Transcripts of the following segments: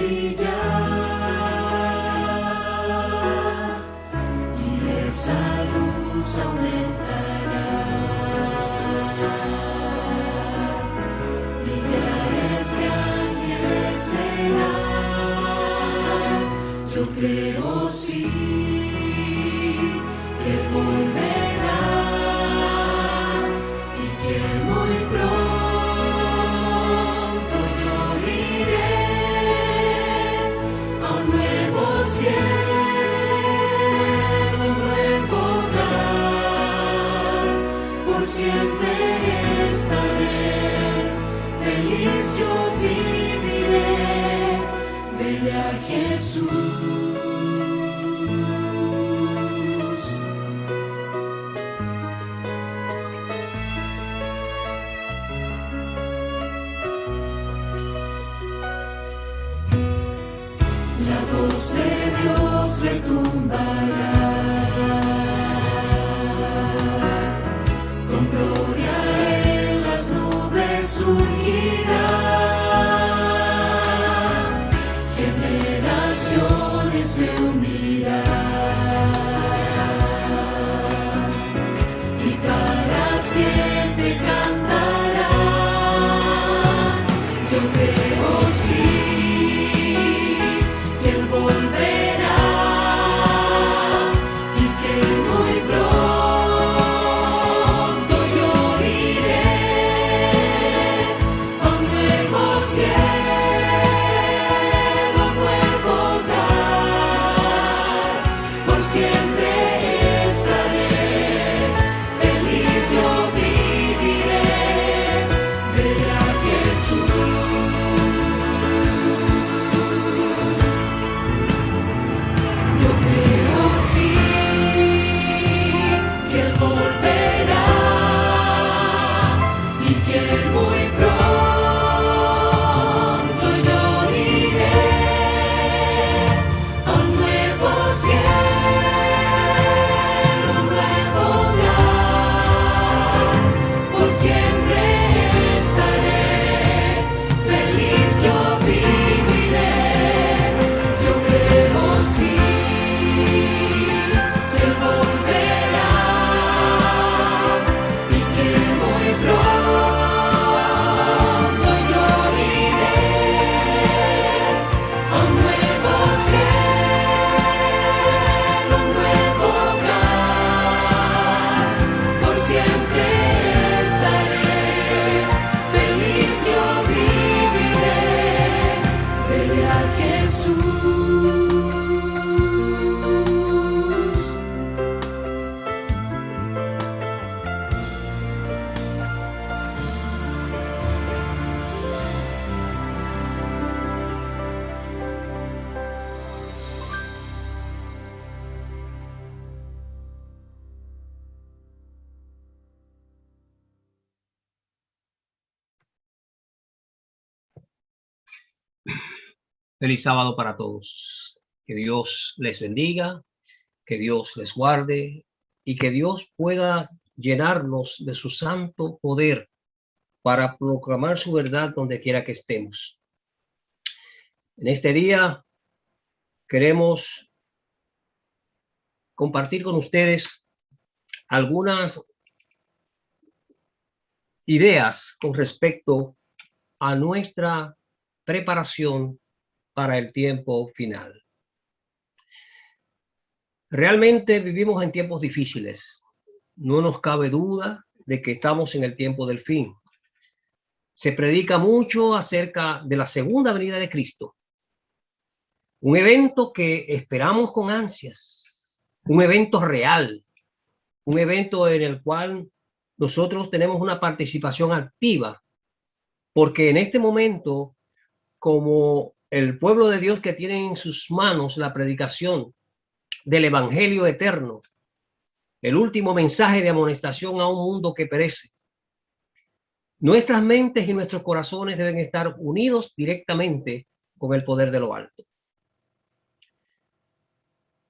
brillar y esa luz aumentará. Millares de ángeles serán. Yo creo sí que Él volverá y que muy pronto yo iré a un nuevo cielo, un nuevo hogar. Por siempre estaré feliz, yo viviré, veré a Jesús. La voz de Dios retumbará, con gloria en las nubes surgirá. Generaciones se unirán y para siempre cantarán. Yo creo sí que Él volverá y que muy pronto yo iré a un nuevo cielo, un nuevo hogar. Por siempre estaré feliz, yo viviré, veré a Jesús. Yo creo sí que Él volverá y que muy pronto yo iré a un nuevo cielo, un nuevo hogar. Por siempre estaré feliz, yo viviré. Yo creo sí que Él volverá y que muy pronto yo iré a un nuevo cielo, un nuevo hogar. Por siempre estaré feliz, yo viviré, veré a Jesús. Feliz sábado para todos. Que Dios les bendiga, que Dios les guarde y que Dios pueda llenarnos de su santo poder para proclamar su verdad donde quiera que estemos. En este día queremos compartir con ustedes algunas ideas con respecto a nuestra preparación para el tiempo final. Realmente vivimos en tiempos difíciles. No nos cabe duda de que estamos en el tiempo del fin. Se predica mucho acerca de la segunda venida de Cristo. Un evento que esperamos con ansias. Un evento real. Un evento en el cual nosotros tenemos una participación activa. Porque en este momento, como el pueblo de Dios que tiene en sus manos la predicación del evangelio eterno, el último mensaje de amonestación a un mundo que perece, nuestras mentes y nuestros corazones deben estar unidos directamente con el poder de lo alto.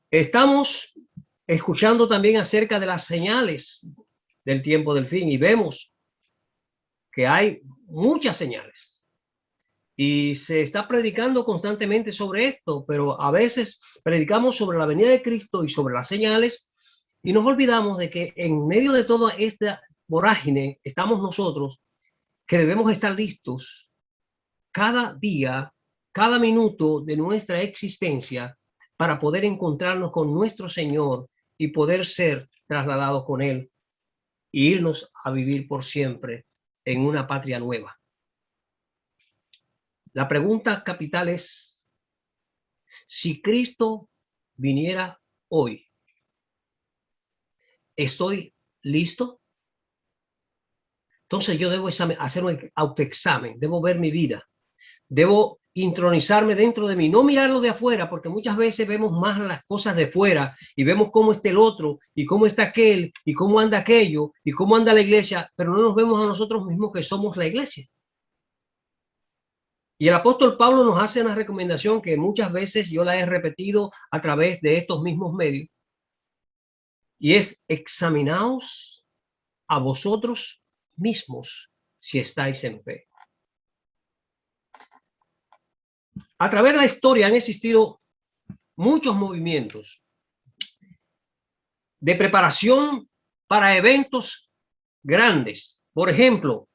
Estamos escuchando también acerca de las señales del tiempo del fin y vemos que hay muchas señales. Y se está predicando constantemente sobre esto, pero a veces predicamos sobre la venida de Cristo y sobre las señales y nos olvidamos de que en medio de toda esta vorágine estamos nosotros, que debemos estar listos cada día, cada minuto de nuestra existencia para poder encontrarnos con nuestro Señor y poder ser trasladados con Él e irnos a vivir por siempre en una patria nueva. La pregunta capital es, si Cristo viniera hoy, ¿estoy listo? Entonces yo debo hacer un autoexamen, debo ver mi vida, debo intronizarme dentro de mí, no mirarlo de afuera, porque muchas veces vemos más las cosas de fuera y vemos cómo está el otro y cómo está aquel y cómo anda aquello y cómo anda la iglesia, pero no nos vemos a nosotros mismos que somos la iglesia. Y el apóstol Pablo nos hace una recomendación que muchas veces yo la he repetido a través de estos mismos medios, y es: examinaos a vosotros mismos si estáis en fe. A través de la historia han existido muchos movimientos de preparación para eventos grandes. Por ejemplo,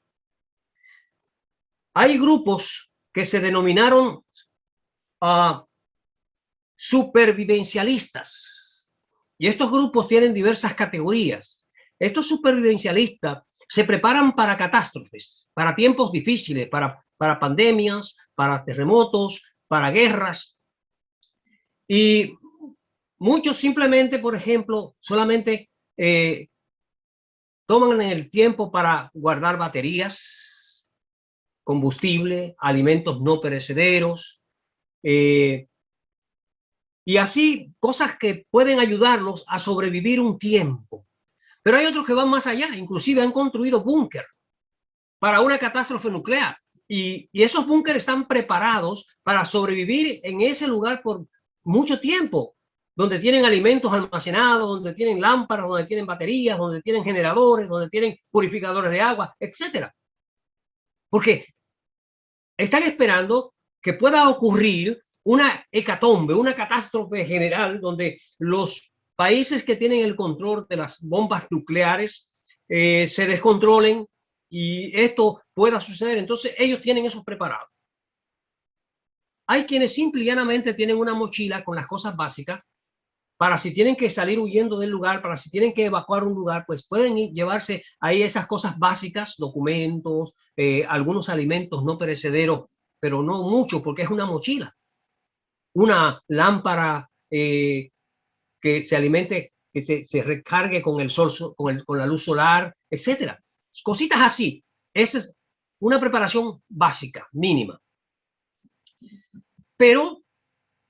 hay grupos que se denominaron supervivencialistas, y estos grupos tienen diversas categorías. Estos supervivencialistas se preparan para catástrofes, para tiempos difíciles, para pandemias, para terremotos, para guerras, y muchos simplemente, por ejemplo, solamente toman el tiempo para guardar baterías, combustible, alimentos no perecederos, y así cosas que pueden ayudarlos a sobrevivir un tiempo. Pero hay otros que van más allá, inclusive han construido búnker para una catástrofe nuclear, y esos búnkeres están preparados para sobrevivir en ese lugar por mucho tiempo, donde tienen alimentos almacenados, donde tienen lámparas, donde tienen baterías, donde tienen generadores, donde tienen purificadores de agua, etcétera. Porque están esperando que pueda ocurrir una hecatombe, una catástrofe general, donde los países que tienen el control de las bombas nucleares se descontrolen y esto pueda suceder. Entonces ellos tienen eso preparado. Hay quienes simple y llanamente tienen una mochila con las cosas básicas para si tienen que salir huyendo del lugar, para si tienen que evacuar un lugar, pues pueden llevarse ahí esas cosas básicas, documentos, algunos alimentos no perecederos, pero no mucho porque es una mochila. Una lámpara que se alimente, que se recargue con el sol, con la luz solar, etcétera. Cositas así. Esa es una preparación básica, mínima. Pero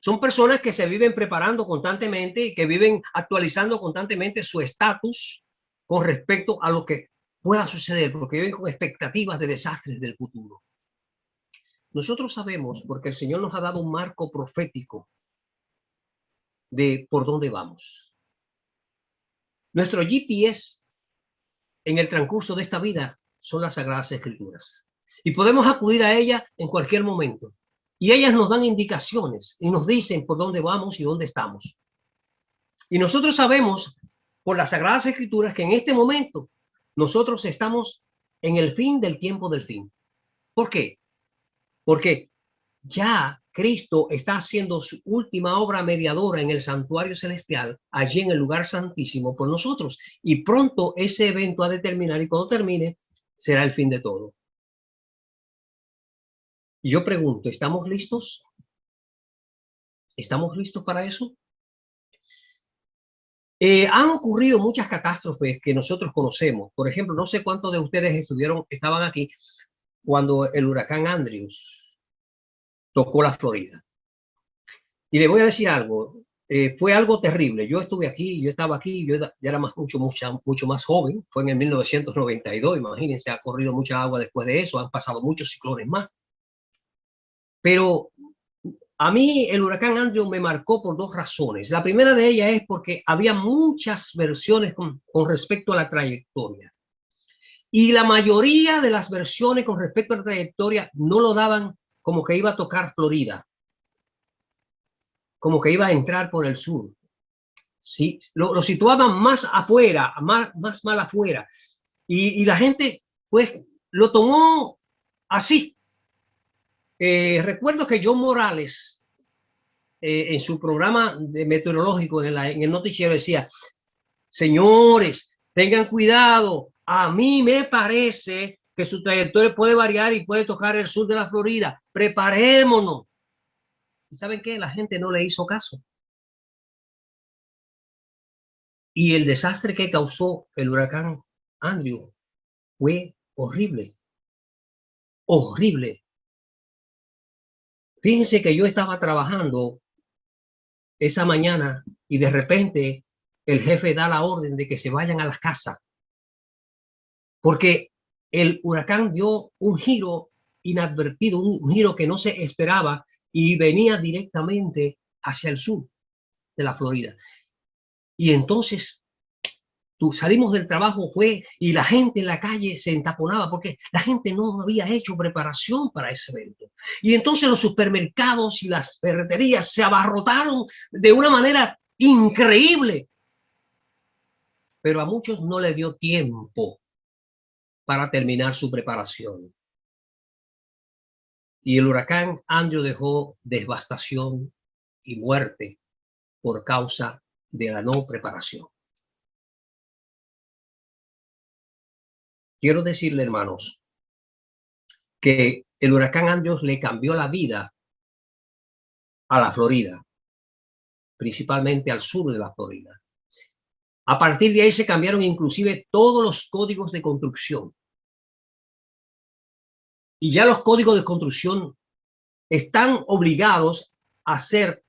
son personas que se viven preparando constantemente y que viven actualizando constantemente su estatus con respecto a lo que pueda suceder, porque viven con expectativas de desastres del futuro. Nosotros sabemos, porque el Señor nos ha dado un marco profético de por dónde vamos. Nuestro GPS en el transcurso de esta vida son las Sagradas Escrituras. Y podemos acudir a ellas en cualquier momento. Y ellas nos dan indicaciones y nos dicen por dónde vamos y dónde estamos. Y nosotros sabemos por las Sagradas Escrituras que en este momento nosotros estamos en el fin del tiempo del fin. ¿Por qué? Porque ya Cristo está haciendo su última obra mediadora en el santuario celestial, allí en el lugar santísimo por nosotros. Y pronto ese evento ha de terminar y cuando termine será el fin de todo. Y yo pregunto, ¿estamos listos? ¿Estamos listos para eso? Han ocurrido muchas catástrofes que nosotros conocemos. Por ejemplo, no sé cuántos de ustedes estaban aquí cuando el huracán Andrews tocó la Florida. Y le voy a decir algo, fue algo terrible. Yo estuve aquí, yo estaba aquí, yo era mucho más joven, fue en el 1992, imagínense, ha corrido mucha agua después de eso, han pasado muchos ciclones más. Pero a mí el huracán Andrew me marcó por dos razones. La primera de ellas es porque había muchas versiones con respecto a la trayectoria. Y la mayoría de las versiones con respecto a la trayectoria no lo daban como que iba a tocar Florida, como que iba a entrar por el sur. Sí, lo situaban más afuera, más mal afuera. Y la gente, pues, lo tomó así. Recuerdo que John Morales, en su programa de meteorológico en el noticiero, decía: señores, tengan cuidado, a mí me parece que su trayectoria puede variar y puede tocar el sur de la Florida. Preparémonos. ¿Y saben qué? La gente no le hizo caso. Y el desastre que causó el huracán Andrew fue horrible. Horrible. Fíjense que yo estaba trabajando esa mañana y de repente el jefe da la orden de que se vayan a las casas, porque el huracán dio un giro inadvertido, un giro que no se esperaba y venía directamente hacia el sur de la Florida. Y entonces salimos del trabajo y la gente en la calle se entaponaba porque la gente no había hecho preparación para ese evento. Y entonces los supermercados y las ferreterías se abarrotaron de una manera increíble. Pero a muchos no les dio tiempo para terminar su preparación. Y el huracán Andrew dejó devastación y muerte por causa de la no preparación. Quiero decirle, hermanos, que el huracán Andrew le cambió la vida a la Florida, principalmente al sur de la Florida. A partir de ahí se cambiaron inclusive todos los códigos de construcción. Y ya los códigos de construcción están obligados a ser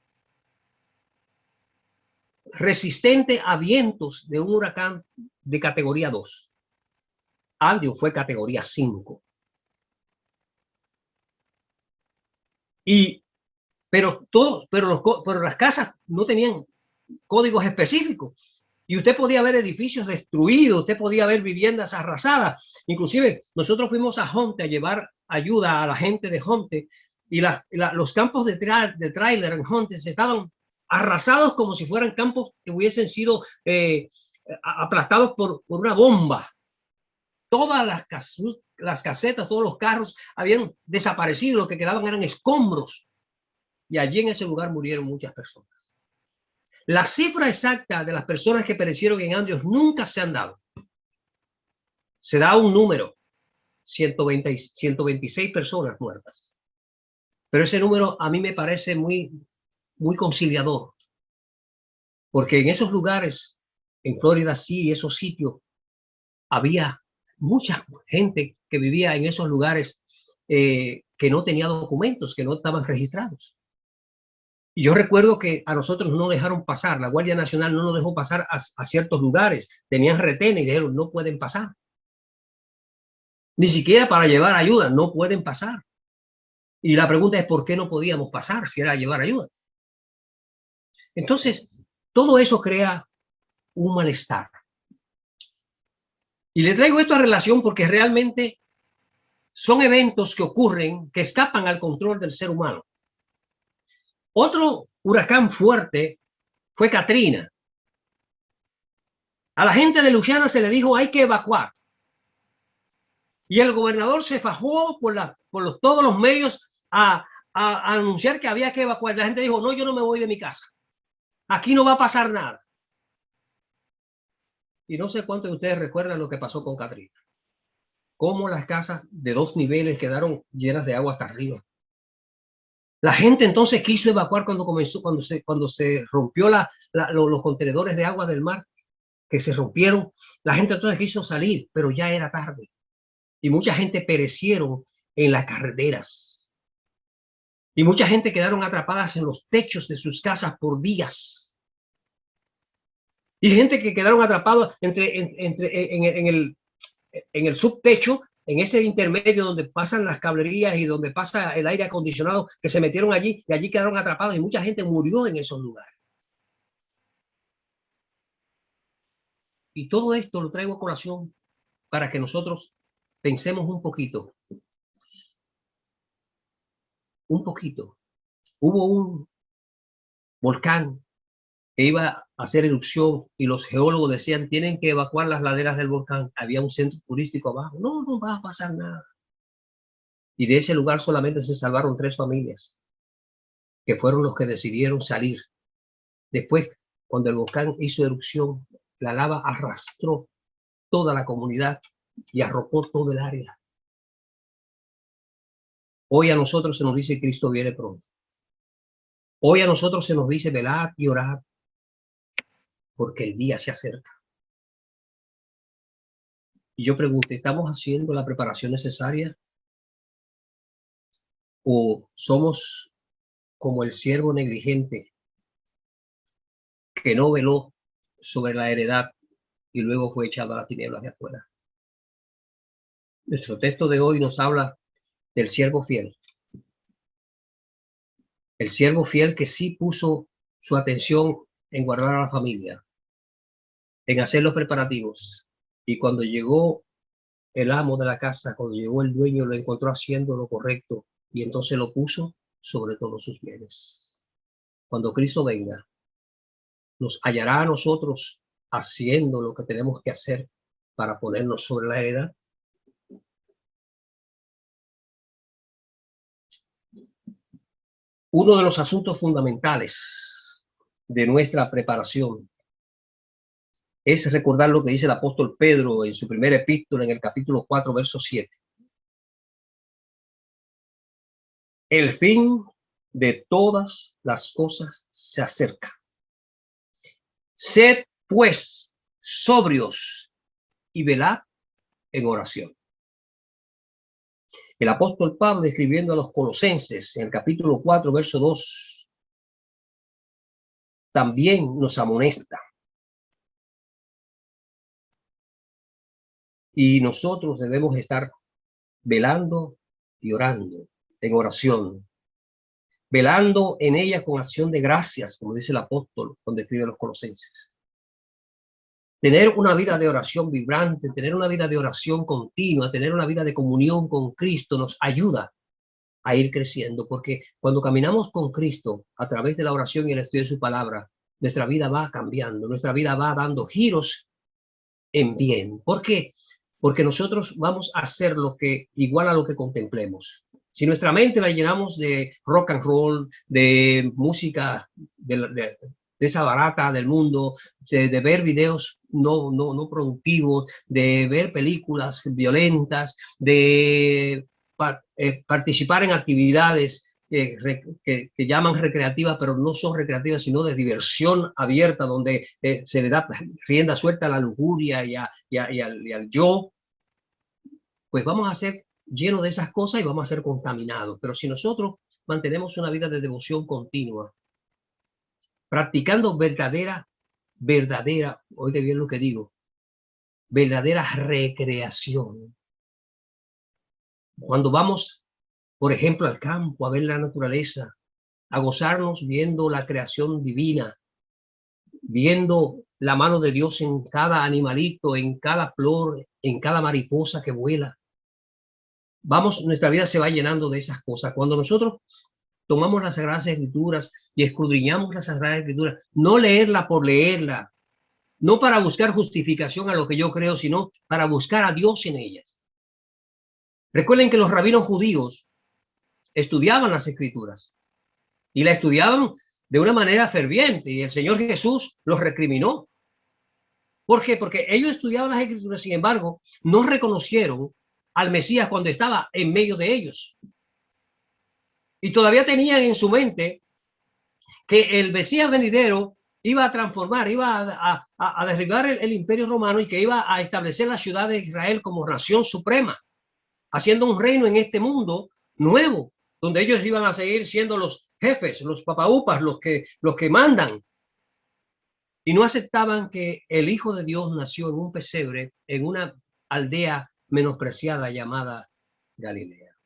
resistentes a vientos de un huracán de categoría 2. Andrew fue categoría 5. Pero las casas no tenían códigos específicos. Y usted podía ver edificios destruidos, usted podía ver viviendas arrasadas. Inclusive nosotros fuimos a Honte a llevar ayuda a la gente de Honte y los campos de tráiler en Honte estaban arrasados como si fueran campos que hubiesen sido aplastados por una bomba. Todas las casetas, todos los carros habían desaparecido, lo que quedaban eran escombros. Y allí en ese lugar murieron muchas personas. La cifra exacta de las personas que perecieron en Andrew nunca se han dado. Se da un número, 126 personas muertas. Pero ese número a mí me parece muy conciliador. Porque en esos lugares, en Florida sí, esos sitios, había mucha gente que vivía en esos lugares que no tenía documentos, que no estaban registrados. Y yo recuerdo que a nosotros no dejaron pasar, la Guardia Nacional no nos dejó pasar a ciertos lugares, tenían retenes y dijeron no pueden pasar. Ni siquiera para llevar ayuda, no pueden pasar. Y la pregunta es ¿por qué no podíamos pasar si era llevar ayuda? Entonces, todo eso crea un malestar. Y le traigo esto a relación porque realmente son eventos que ocurren, que escapan al control del ser humano. Otro huracán fuerte fue Katrina. A la gente de Luisiana se le dijo hay que evacuar. Y el gobernador se fajó por todos los medios a anunciar que había que evacuar. La gente dijo, no, yo no me voy de mi casa. Aquí no va a pasar nada. Y no sé cuántos de ustedes recuerdan lo que pasó con Katrina. Cómo las casas de 2 niveles quedaron llenas de agua hasta arriba. La gente entonces quiso evacuar cuando se rompió los contenedores de agua del mar, que se rompieron. La gente entonces quiso salir, pero ya era tarde. Y mucha gente perecieron en las carreteras. Y mucha gente quedaron atrapadas en los techos de sus casas por días. Y gente que quedaron atrapados en el subtecho, en ese intermedio donde pasan las cablerías y donde pasa el aire acondicionado, que se metieron allí y allí quedaron atrapados y mucha gente murió en esos lugares. Y todo esto lo traigo a colación para que nosotros pensemos un poquito. un poquito. Hubo un volcán que iba a hacer erupción y los geólogos decían, tienen que evacuar las laderas del volcán. Había un centro turístico abajo. No, no va a pasar nada. Y de ese lugar solamente se salvaron 3 familias, que fueron los que decidieron salir. Después, cuando el volcán hizo erupción, la lava arrastró toda la comunidad y arropó todo el área. Hoy a nosotros se nos dice Cristo viene pronto. Hoy a nosotros se nos dice velad y orad, porque el día se acerca. Y yo pregunto, ¿estamos haciendo la preparación necesaria? ¿O somos como el siervo negligente que no veló sobre la heredad y luego fue echado a las tinieblas de afuera? Nuestro texto de hoy nos habla del siervo fiel. El siervo fiel que sí puso su atención en guardar a la familia, en hacer los preparativos. Y cuando llegó el amo de la casa, cuando llegó el dueño, lo encontró haciendo lo correcto y entonces lo puso sobre todos sus bienes. Cuando Cristo venga, nos hallará a nosotros haciendo lo que tenemos que hacer para ponernos sobre la heredad. Uno de los asuntos fundamentales de nuestra preparación es recordar lo que dice el apóstol Pedro en su primera epístola en el capítulo 4, verso 7. El fin de todas las cosas se acerca. Sed, pues, sobrios y velad en oración. El apóstol Pablo, escribiendo a los Colosenses en el capítulo 4, verso 2, también nos amonesta. Y nosotros debemos estar velando y orando en oración, velando en ella con acción de gracias, como dice el apóstol cuando escribe a los Colosenses. Tener una vida de oración vibrante, tener una vida de oración continua, tener una vida de comunión con Cristo nos ayuda a ir creciendo, porque cuando caminamos con Cristo a través de la oración y el estudio de su palabra, nuestra vida va cambiando, nuestra vida va dando giros en bien. ¿Por qué? Porque nosotros vamos a hacer lo que igual a lo que contemplemos. Si nuestra mente la llenamos de rock and roll, de música de esa barata del mundo, de ver videos no productivos, de ver películas violentas, de participar en actividades que llaman recreativas, pero no son recreativas, sino de diversión abierta, donde se le da rienda suelta a la lujuria y al yo, pues vamos a ser llenos de esas cosas y vamos a ser contaminados. Pero si nosotros mantenemos una vida de devoción continua, practicando verdadera, oiga bien lo que digo, verdadera recreación. Cuando vamos, por ejemplo, al campo a ver la naturaleza, a gozarnos viendo la creación divina, viendo la mano de Dios en cada animalito, en cada flor, en cada mariposa que vuela. Vamos, nuestra vida se va llenando de esas cosas. Cuando nosotros tomamos las Sagradas Escrituras y escudriñamos las Sagradas Escrituras, no leerla por leerla, no para buscar justificación a lo que yo creo, sino para buscar a Dios en ellas. Recuerden que los rabinos judíos estudiaban las Escrituras y la estudiaban de una manera ferviente, y el Señor Jesús los recriminó. ¿Por qué? Porque ellos estudiaban las Escrituras, sin embargo, no reconocieron al Mesías cuando estaba en medio de ellos. Y todavía tenían en su mente que el Mesías venidero iba a transformar, iba a derribar el imperio romano y que iba a establecer la ciudad de Israel como nación suprema, haciendo un reino en este mundo nuevo, donde ellos iban a seguir siendo los jefes, los papaupas, los que mandan. Y no aceptaban que el Hijo de Dios nació en un pesebre, en una aldea menospreciada llamada Galilea.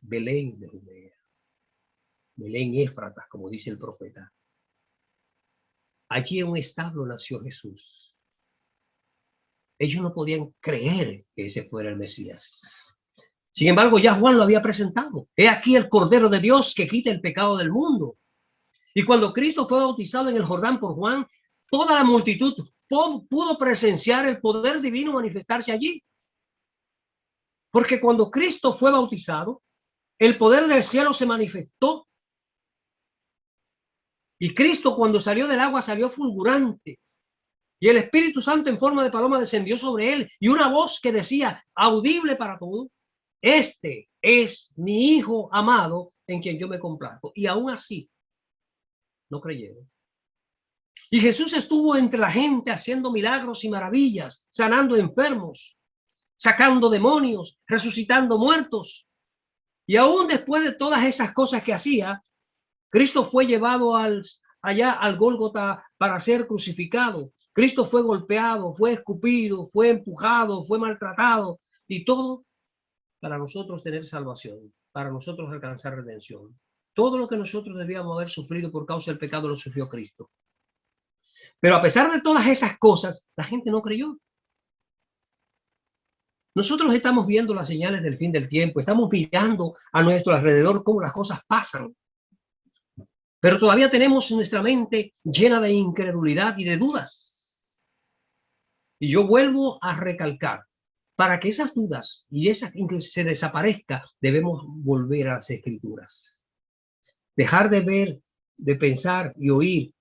Belén de Judea. Belén Éfratas, como dice el profeta. Allí en un establo nació Jesús. Ellos no podían creer que ese fuera el Mesías. Sin embargo, ya Juan lo había presentado. He aquí el Cordero de Dios que quita el pecado del mundo. Y cuando Cristo fue bautizado en el Jordán por Juan, toda la multitud pudo presenciar el poder divino manifestarse allí. Porque cuando Cristo fue bautizado, el poder del cielo se manifestó. Y Cristo, cuando salió del agua, salió fulgurante. Y el Espíritu Santo en forma de paloma descendió sobre él. Y una voz que decía, audible para todos, este es mi Hijo amado en quien yo me complazco. Y aún así, no creyeron. Y Jesús estuvo entre la gente haciendo milagros y maravillas, sanando enfermos, sacando demonios, resucitando muertos. Y aún después de todas esas cosas que hacía, Cristo fue llevado allá al Gólgota para ser crucificado. Cristo fue golpeado, fue escupido, fue empujado, fue maltratado y todo para nosotros tener salvación, para nosotros alcanzar redención. Todo lo que nosotros debíamos haber sufrido por causa del pecado lo sufrió Cristo. Pero a pesar de todas esas cosas, la gente no creyó. Nosotros estamos viendo las señales del fin del tiempo, estamos mirando a nuestro alrededor cómo las cosas pasan. Pero todavía tenemos nuestra mente llena de incredulidad y de dudas. Y yo vuelvo a recalcar, para que esas dudas y esas se desaparezca, debemos volver a las Escrituras. Dejar de ver, de pensar y oír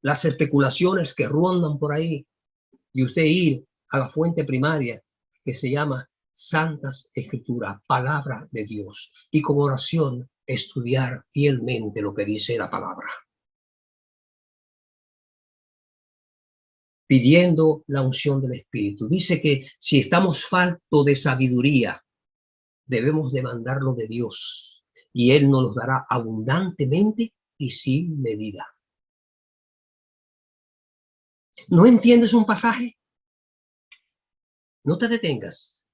las especulaciones que rondan por ahí y usted ir a la fuente primaria que se llama Santas Escrituras, palabra de Dios, y con oración estudiar fielmente lo que dice la palabra. Pidiendo la unción del Espíritu. Dice que si estamos falto de sabiduría, debemos demandarlo de Dios y Él nos los dará abundantemente y sin medida. ¿No entiendes un pasaje? No te detengas.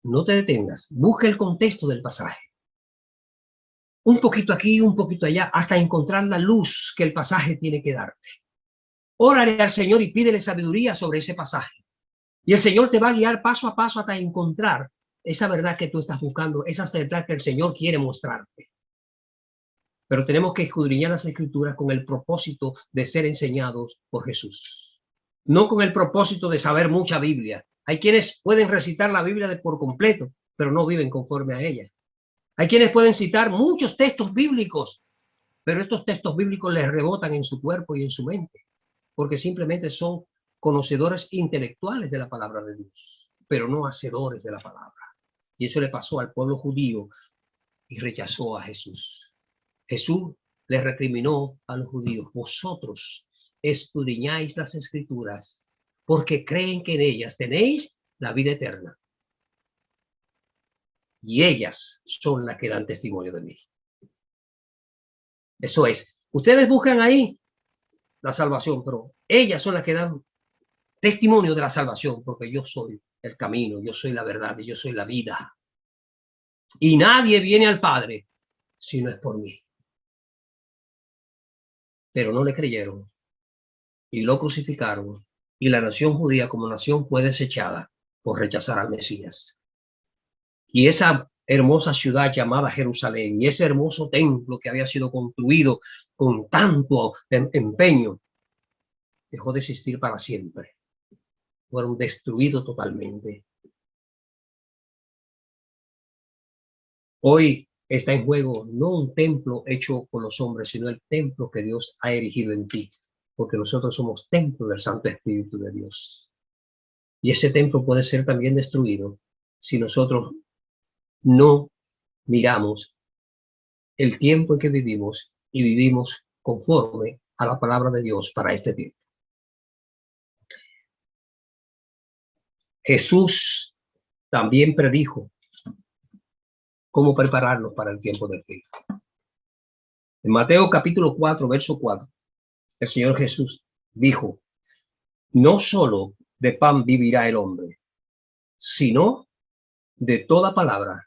No te detengas. Busca el contexto del pasaje. Un poquito aquí, un poquito allá, hasta encontrar la luz que el pasaje tiene que darte. Órale al Señor y pídele sabiduría sobre ese pasaje. Y el Señor te va a guiar paso a paso hasta encontrar esa verdad que tú estás buscando, esa verdad que el Señor quiere mostrarte. Pero tenemos que escudriñar las Escrituras con el propósito de ser enseñados por Jesús. No con el propósito de saber mucha Biblia. Hay quienes pueden recitar la Biblia por completo, pero no viven conforme a ella. Hay quienes pueden citar muchos textos bíblicos, pero estos textos bíblicos les rebotan en su cuerpo y en su mente, porque simplemente son conocedores intelectuales de la palabra de Dios, pero no hacedores de la palabra. Y eso le pasó al pueblo judío y rechazó a Jesús. Jesús les recriminó a los judíos: vosotros escudriñáis las Escrituras porque creen que en ellas tenéis la vida eterna. Y ellas son las que dan testimonio de mí. Eso es, ustedes buscan ahí la salvación, pero ellas son las que dan testimonio de la salvación, porque yo soy el camino, yo soy la verdad y yo soy la vida. Y nadie viene al Padre si no es por mí. Pero no le creyeron y lo crucificaron, y la nación judía como nación fue desechada por rechazar al Mesías. Y esa hermosa ciudad llamada Jerusalén y ese hermoso templo que había sido construido con tanto empeño dejó de existir para siempre. Fueron destruidos totalmente. Hoy está en juego no un templo hecho por los hombres, sino el templo que Dios ha erigido en ti, porque nosotros somos templo del Santo Espíritu de Dios. Y ese templo puede ser también destruido si nosotros no miramos el tiempo en que vivimos y vivimos conforme a la palabra de Dios para este tiempo. Jesús también predijo cómo prepararnos para el tiempo del fin. En Mateo capítulo 4, verso 4, el Señor Jesús dijo: no solo de pan vivirá el hombre, sino de toda palabra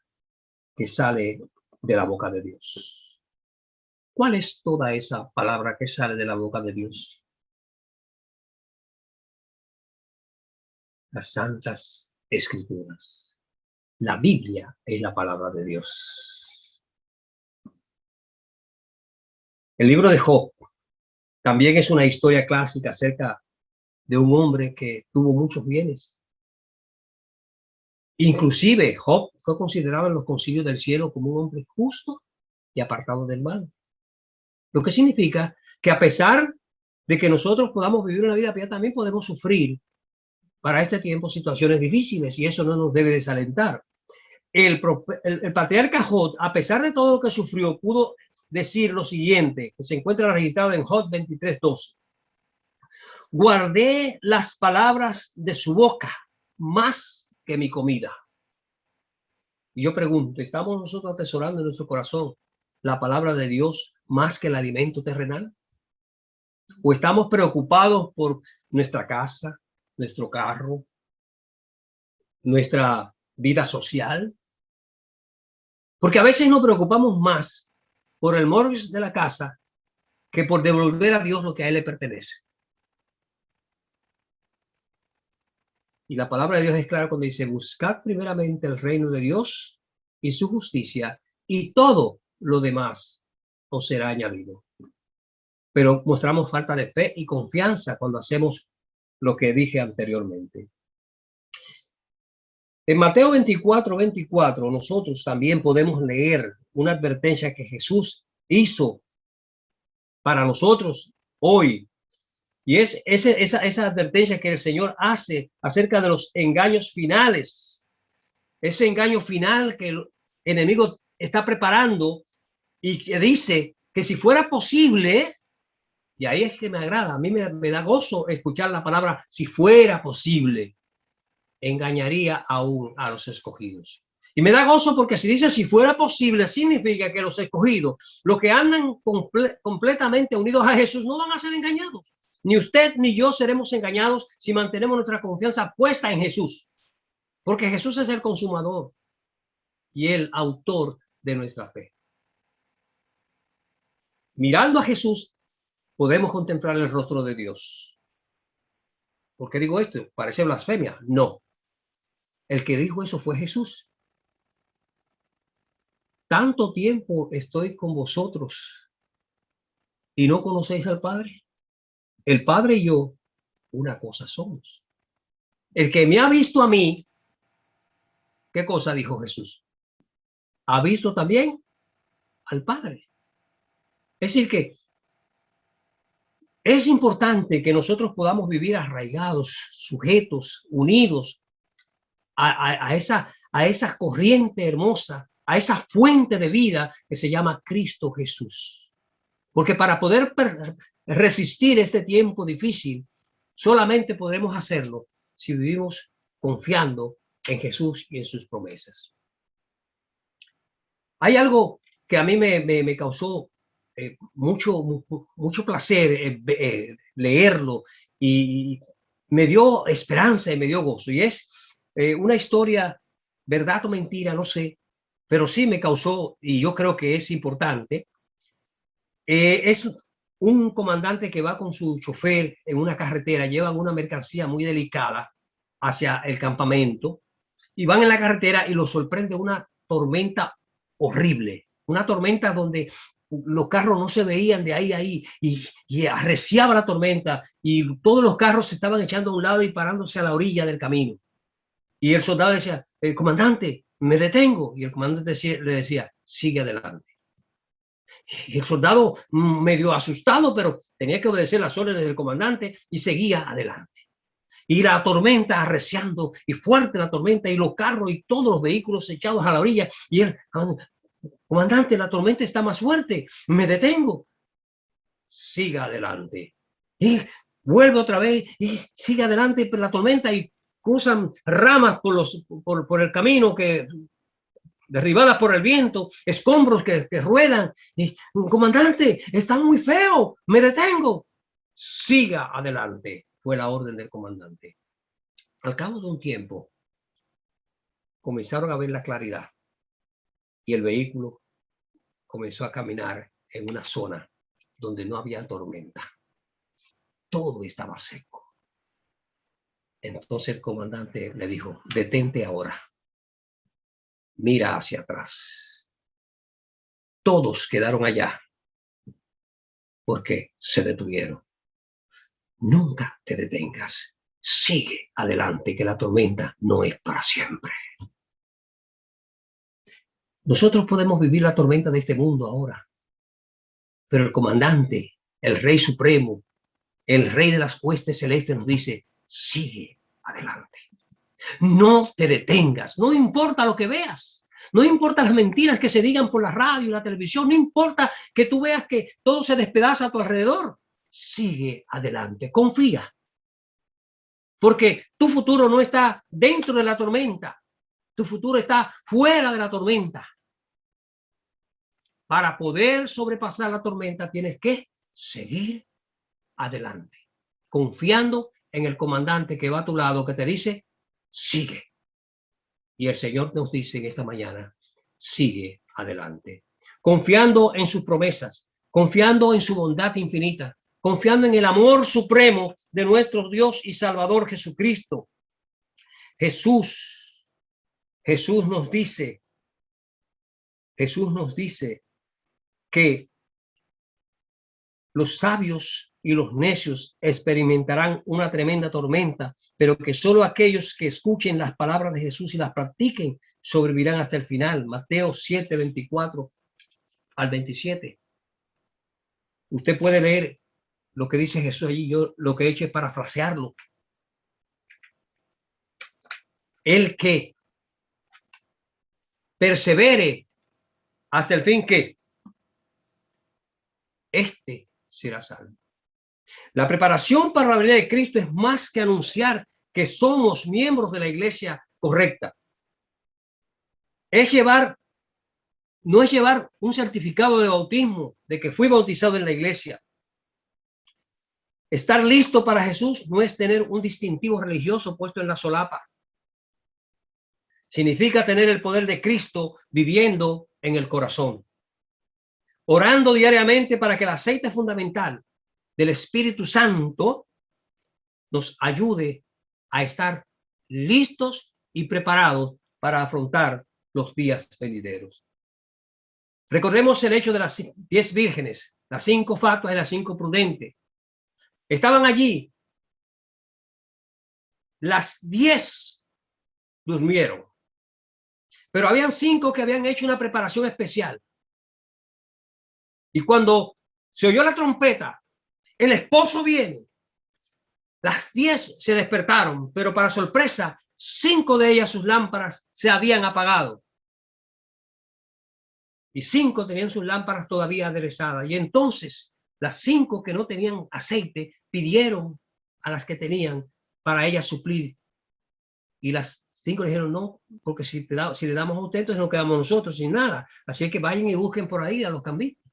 que sale de la boca de Dios. ¿Cuál es toda esa palabra que sale de la boca de Dios? Las Santas Escrituras. La Biblia es la palabra de Dios. El libro de Job también es una historia clásica acerca de un hombre que tuvo muchos bienes. Inclusive Job fue considerado en los concilios del cielo como un hombre justo y apartado del mal. Lo que significa que a pesar de que nosotros podamos vivir una vida pía, también podemos sufrir para este tiempo situaciones difíciles y eso no nos debe desalentar. El patriarca Job, a pesar de todo lo que sufrió, pudo decir lo siguiente, que se encuentra registrado en Job 23:12. Guardé las palabras de su boca más que mi comida. Y yo pregunto, ¿estamos nosotros atesorando en nuestro corazón la palabra de Dios más que el alimento terrenal? ¿O estamos preocupados por nuestra casa, nuestro carro, nuestra vida social? Porque a veces nos preocupamos más por el mortgage de la casa que por devolver a Dios lo que a él le pertenece. Y la palabra de Dios es clara cuando dice, buscad primeramente el reino de Dios y su justicia, y todo lo demás os será añadido. Pero mostramos falta de fe y confianza cuando hacemos lo que dije anteriormente. En Mateo 24:24, nosotros también podemos leer una advertencia que Jesús hizo para nosotros hoy. Y es esa advertencia que el Señor hace acerca de los engaños finales. Ese engaño final que el enemigo está preparando y que dice que si fuera posible, y ahí es que me agrada, a mí me da gozo escuchar la palabra, si fuera posible, engañaría aún a los escogidos. Y me da gozo porque si dice si fuera posible, significa que los escogidos, los que andan completamente unidos a Jesús, no van a ser engañados. Ni usted ni yo seremos engañados si mantenemos nuestra confianza puesta en Jesús. Porque Jesús es el consumador y el autor de nuestra fe. Mirando a Jesús, podemos contemplar el rostro de Dios. ¿Por qué digo esto? ¿Parece blasfemia? No. El que dijo eso fue Jesús. Tanto tiempo estoy con vosotros y no conocéis al Padre. El Padre y yo, una cosa somos. El que me ha visto a mí, ¿qué cosa dijo Jesús? Ha visto también al Padre. Es decir que es importante que nosotros podamos vivir arraigados, sujetos, unidos a esa corriente hermosa, a esa fuente de vida que se llama Cristo Jesús. Porque para poder resistir este tiempo difícil, solamente podremos hacerlo si vivimos confiando en Jesús y en sus promesas. Hay algo que a mí me causó mucho placer leerlo y me dio esperanza y me dio gozo. Y es una historia, verdad o mentira, no sé, pero sí me causó, y yo creo que es importante. Es un comandante que va con su chofer en una carretera, llevan una mercancía muy delicada hacia el campamento y van en la carretera y los sorprende una tormenta horrible, una tormenta donde los carros no se veían de ahí a ahí y arreciaba la tormenta y todos los carros se estaban echando a un lado y parándose a la orilla del camino. Y el soldado decía, comandante, me detengo. Y el comandante le decía, sigue adelante. Y el soldado medio asustado, pero tenía que obedecer las órdenes del comandante y seguía adelante. Y la tormenta arreciando y fuerte la tormenta y los carros y todos los vehículos echados a la orilla. Y él, comandante, la tormenta está más fuerte, me detengo. Siga adelante. Y vuelve otra vez y sigue adelante por la tormenta y cruzan ramas por el camino que derribadas por el viento, escombros que ruedan. Y, comandante, está muy feo, me detengo. Siga adelante, fue la orden del comandante. Al cabo de un tiempo, comenzaron a ver la claridad y el vehículo comenzó a caminar en una zona donde no había tormenta. Todo estaba seco. Entonces el comandante le dijo, detente ahora. mira hacia atrás. Todos quedaron allá porque se detuvieron. Nunca te detengas. Sigue adelante, que la tormenta no es para siempre. Nosotros podemos vivir la tormenta de este mundo ahora, pero el comandante, el Rey Supremo, el Rey de las huestes celestes nos dice, sigue adelante. No te detengas, no importa lo que veas, no importa las mentiras que se digan por la radio y la televisión, no importa que tú veas que todo se despedaza a tu alrededor, sigue adelante, confía. Porque tu futuro no está dentro de la tormenta, tu futuro está fuera de la tormenta. Para poder sobrepasar la tormenta tienes que seguir adelante, confiando en el comandante que va a tu lado, que te dice, sigue. Y el Señor nos dice en esta mañana, sigue adelante, confiando en sus promesas, confiando en su bondad infinita, confiando en el amor supremo de nuestro Dios y Salvador Jesucristo. Jesús nos dice que los sabios y los necios experimentarán una tremenda tormenta, pero que solo aquellos que escuchen las palabras de Jesús y las practiquen sobrevivirán hasta el final. Mateo 7, 24 al 27. Usted puede leer lo que dice Jesús allí. Yo lo que he hecho es parafrasearlo. El que persevere hasta el fin, que este será salvo. La preparación para la venida de Cristo es más que anunciar que somos miembros de la iglesia correcta. No es llevar un certificado de bautismo de que fui bautizado en la iglesia. Estar listo para Jesús no es tener un distintivo religioso puesto en la solapa. Significa tener el poder de Cristo viviendo en el corazón, orando diariamente para que el aceite fundamental del Espíritu Santo nos ayude a estar listos y preparados para afrontar los días venideros. Recordemos el hecho de las 10 vírgenes, las 5 fatuas y las 5 prudentes. Estaban allí. Las 10 durmieron, pero habían 5 que habían hecho una preparación especial. Y cuando se oyó la trompeta, el esposo viene. Las 10 se despertaron, pero para sorpresa, 5 de ellas, sus lámparas se habían apagado. Y 5 tenían sus lámparas todavía aderezadas. Y entonces las 5 que no tenían aceite pidieron a las que tenían para ellas suplir. Y las 5 le dijeron, no, porque si le damos a usted, entonces nos quedamos nosotros sin nada. Así que vayan y busquen por ahí a los cambistas.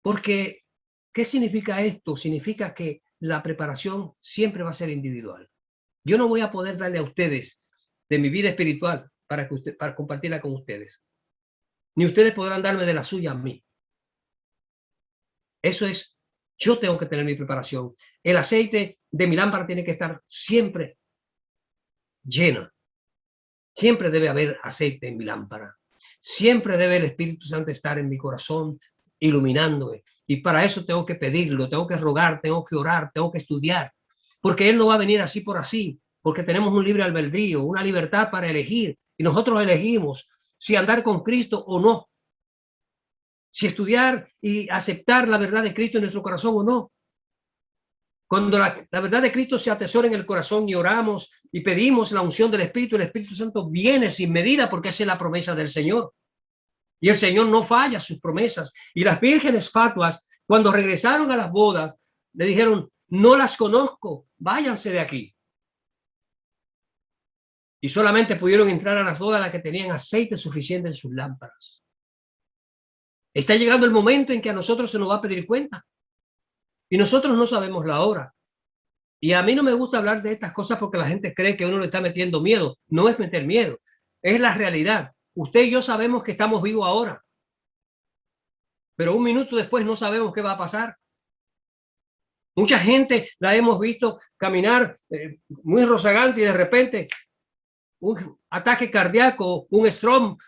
Porque, ¿qué significa esto? Significa que la preparación siempre va a ser individual. Yo no voy a poder darle a ustedes de mi vida espiritual para compartirla con ustedes. Ni ustedes podrán darme de la suya a mí. Eso es, yo tengo que tener mi preparación. El aceite de mi lámpara tiene que estar siempre llena. Siempre debe haber aceite en mi lámpara. Siempre debe el Espíritu Santo estar en mi corazón, iluminándome. Y para eso tengo que pedirlo, tengo que rogar, tengo que orar, tengo que estudiar. Porque Él no va a venir así por así, porque tenemos un libre albedrío, una libertad para elegir. Y nosotros elegimos si andar con Cristo o no. Si estudiar y aceptar la verdad de Cristo en nuestro corazón o no. Cuando la verdad de Cristo se atesora en el corazón y oramos y pedimos la unción del Espíritu, el Espíritu Santo viene sin medida porque esa es la promesa del Señor. Y el Señor no falla sus promesas. Y las vírgenes fatuas, cuando regresaron a las bodas, le dijeron, no las conozco, váyanse de aquí. Y solamente pudieron entrar a las bodas las que tenían aceite suficiente en sus lámparas. Está llegando el momento en que a nosotros se nos va a pedir cuenta. Y nosotros no sabemos la hora. Y a mí no me gusta hablar de estas cosas porque la gente cree que uno le está metiendo miedo. No es meter miedo, es la realidad. Usted y yo sabemos que estamos vivos ahora. Pero un minuto después no sabemos qué va a pasar. Mucha gente la hemos visto caminar muy rozagante y de repente un ataque cardíaco, un stroke,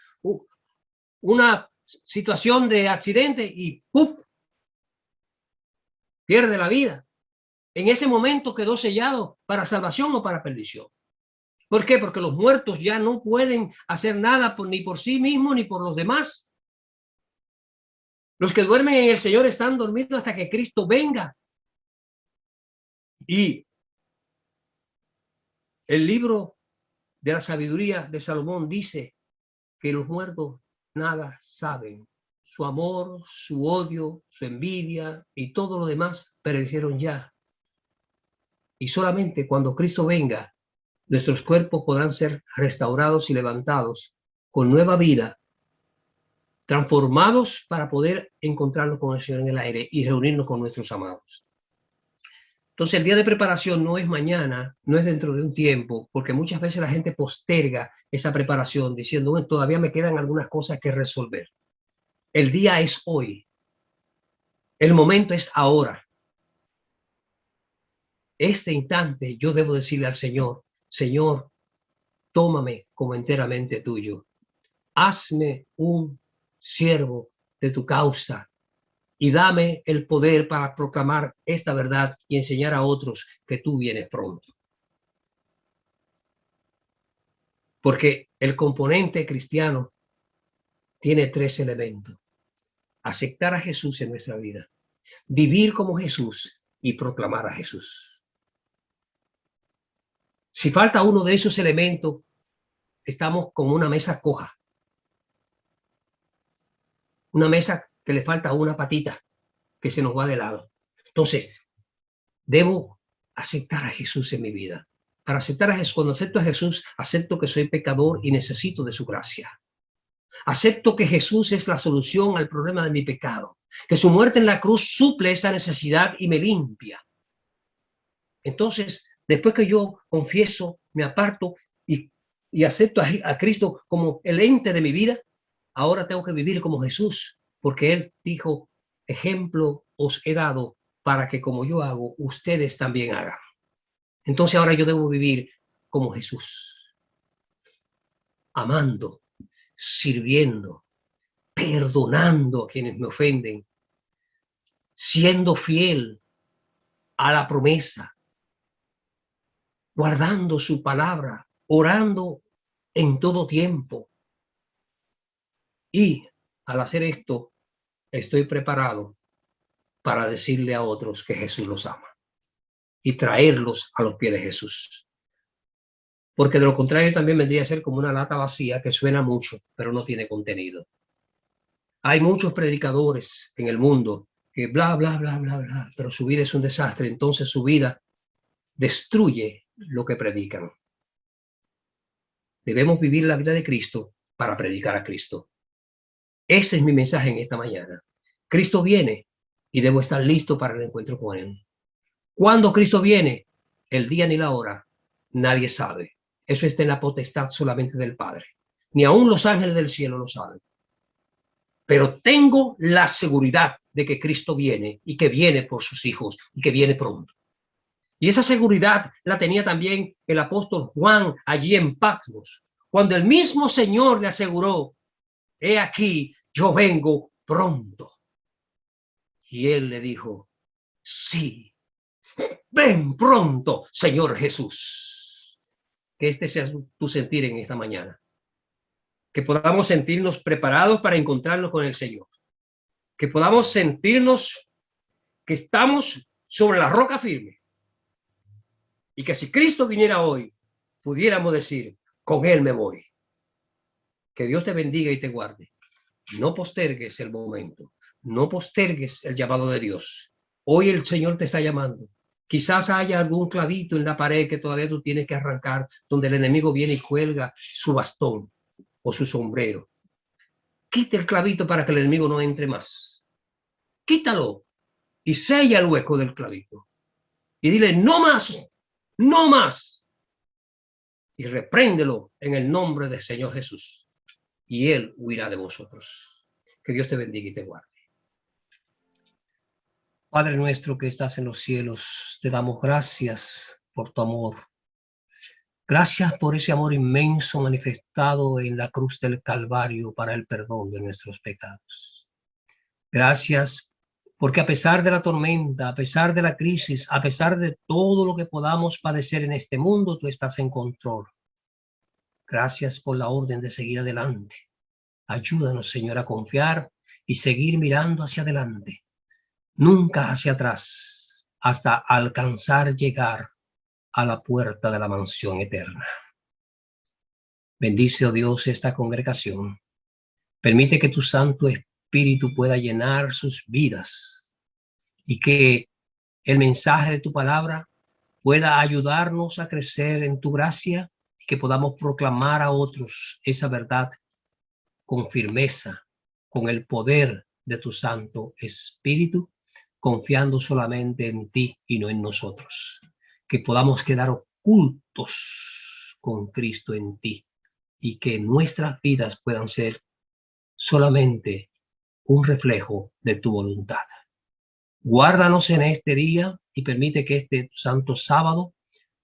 una situación de accidente y ¡pum! Pierde la vida. En ese momento quedó sellado para salvación o para perdición. ¿Por qué? Porque los muertos ya no pueden hacer nada ni por sí mismos ni por los demás. Los que duermen en el Señor están dormidos hasta que Cristo venga. Y el libro de la sabiduría de Salomón dice que los muertos nada saben. Su amor, su odio, su envidia y todo lo demás perecieron ya. Y solamente cuando Cristo venga, nuestros cuerpos podrán ser restaurados y levantados con nueva vida, transformados para poder encontrarnos con el Señor en el aire y reunirnos con nuestros amados. Entonces, el día de preparación no es mañana, no es dentro de un tiempo, porque muchas veces la gente posterga esa preparación diciendo, bueno, todavía me quedan algunas cosas que resolver. El día es hoy. El momento es ahora. Este instante yo debo decirle al Señor, Señor, tómame como enteramente tuyo. Hazme un siervo de tu causa y dame el poder para proclamar esta verdad y enseñar a otros que tú vienes pronto. Porque el componente cristiano tiene tres elementos. Aceptar a Jesús en nuestra vida, vivir como Jesús y proclamar a Jesús. Si falta uno de esos elementos, estamos como una mesa coja. Una mesa que le falta una patita, que se nos va de lado. Entonces, debo aceptar a Jesús en mi vida. Para aceptar a Jesús, cuando acepto a Jesús, acepto que soy pecador y necesito de su gracia. Acepto que Jesús es la solución al problema de mi pecado, que su muerte en la cruz suple esa necesidad y me limpia. Entonces, después que yo confieso, me aparto y acepto a Cristo como el ente de mi vida, ahora tengo que vivir como Jesús, porque Él dijo, ejemplo os he dado para que como yo hago, ustedes también hagan. Entonces ahora yo debo vivir como Jesús, amando, sirviendo, perdonando a quienes me ofenden, siendo fiel a la promesa, guardando su palabra, orando en todo tiempo. Y al hacer esto, estoy preparado para decirle a otros que Jesús los ama y traerlos a los pies de Jesús. Porque de lo contrario también vendría a ser como una lata vacía que suena mucho, pero no tiene contenido. Hay muchos predicadores en el mundo que bla, bla, bla, bla, bla, pero su vida es un desastre. Entonces su vida destruye lo que predican. Debemos vivir la vida de Cristo para predicar a Cristo. Ese es mi mensaje en esta mañana. Cristo viene y debo estar listo para el encuentro con Él. ¿Cuándo Cristo viene? El día ni la hora. Nadie sabe. Eso está en la potestad solamente del Padre. Ni aún los ángeles del cielo lo saben. Pero tengo la seguridad de que Cristo viene y que viene por sus hijos y que viene pronto. Y esa seguridad la tenía también el apóstol Juan allí en Patmos, cuando el mismo Señor le aseguró, he aquí, yo vengo pronto. Y él le dijo, sí, ven pronto, Señor Jesús. Que este sea tu sentir en esta mañana. Que podamos sentirnos preparados para encontrarnos con el Señor. Que podamos sentirnos que estamos sobre la roca firme. Y que si Cristo viniera hoy, pudiéramos decir, con Él me voy. Que Dios te bendiga y te guarde. No postergues el momento. No postergues el llamado de Dios. Hoy el Señor te está llamando. Quizás haya algún clavito en la pared que todavía tú tienes que arrancar, donde el enemigo viene y cuelga su bastón o su sombrero. Quita el clavito para que el enemigo no entre más. Quítalo y sella el hueco del clavito. Y dile, no más, no más. Y repréndelo en el nombre del Señor Jesús. Y Él huirá de vosotros. Que Dios te bendiga y te guarde. Padre nuestro que estás en los cielos, te damos gracias por tu amor. Gracias por ese amor inmenso manifestado en la cruz del Calvario para el perdón de nuestros pecados. Gracias porque a pesar de la tormenta, a pesar de la crisis, a pesar de todo lo que podamos padecer en este mundo, tú estás en control. Gracias por la orden de seguir adelante. Ayúdanos, Señor, a confiar y seguir mirando hacia adelante, nunca hacia atrás, hasta alcanzar llegar a la puerta de la mansión eterna. Bendice, oh Dios, esta congregación. Permite que tu Santo Espíritu pueda llenar sus vidas y que el mensaje de tu palabra pueda ayudarnos a crecer en tu gracia y que podamos proclamar a otros esa verdad con firmeza, con el poder de tu Santo Espíritu, confiando solamente en ti y no en nosotros. Que podamos quedar ocultos con Cristo en ti y que nuestras vidas puedan ser solamente un reflejo de tu voluntad. Guárdanos en este día y permite que este santo sábado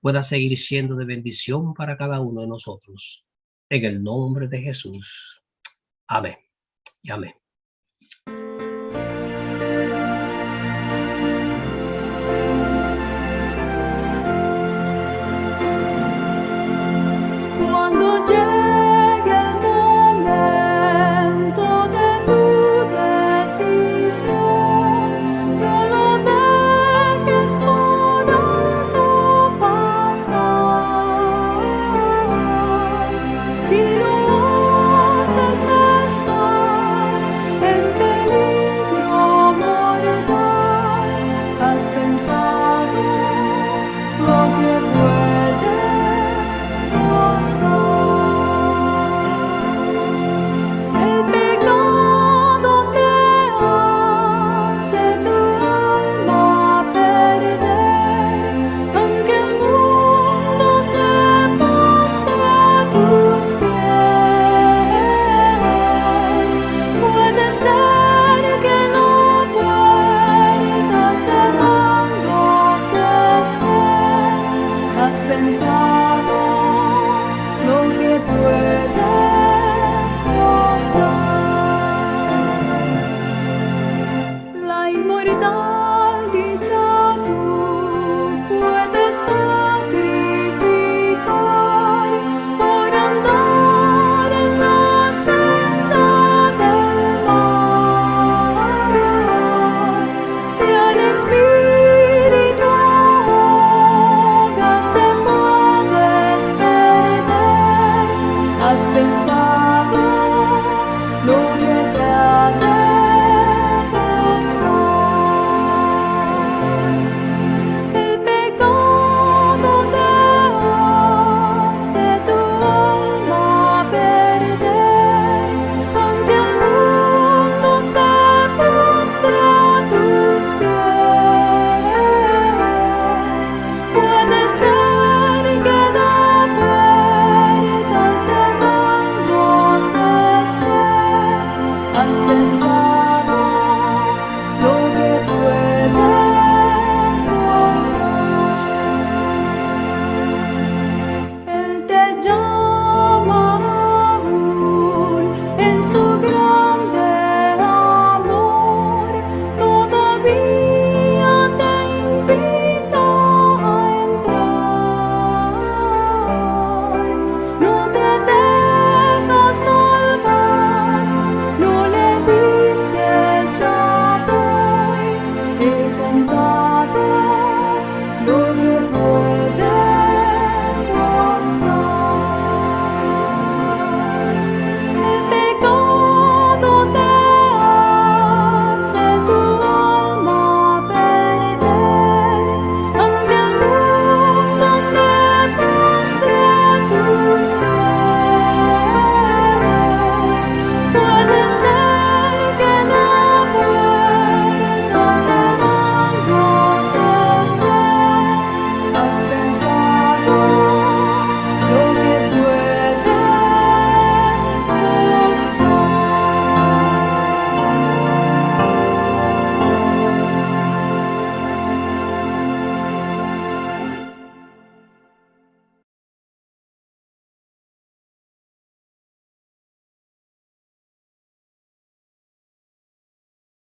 pueda seguir siendo de bendición para cada uno de nosotros. En el nombre de Jesús. Amén y amén.